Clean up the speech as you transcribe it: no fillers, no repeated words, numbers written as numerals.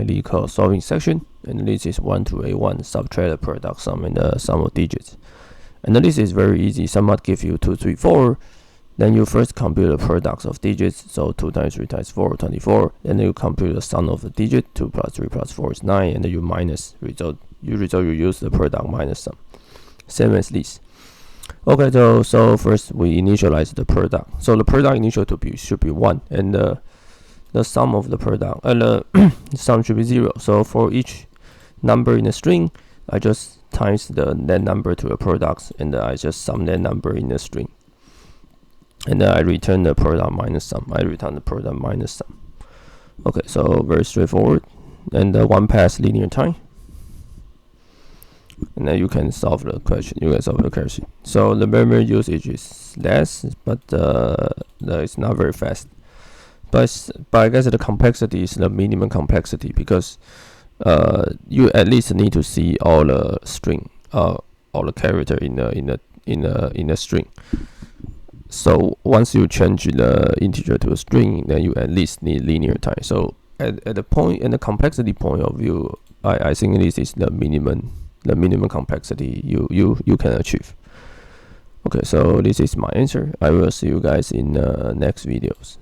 Leetcode solving section, and this is 1 to A1, subtract the product sum and the sum of digits. And this is very easy. Somewhat give you 2, 3, 4. Then you first compute the products of digits. So 2 times 3 times 4, 24. Then you compute the sum of the digit. 2 plus 3 plus 4 is 9. And then you minus result. You use the product minus sum. Same as this. Okay, so first we initialize the product. So the product initial should be 1, and the sum of the product and the sum should be 0. So for each number in the string, I just times the net number to the products, and I just sum that number in the string, and then I return the product minus sum. Okay, so very straightforward, and one pass linear time, and then you can solve the question. So the memory usage is less, but it's not very fast. But I guess the complexity is the minimum complexity, because you at least need to see all the string, all the character in the string. So once you change the integer to a string, then you at least need linear time. So at the point, in the complexity point of view, I think this is the minimum complexity you can achieve. Okay, so this is my answer. I will see you guys in the next videos.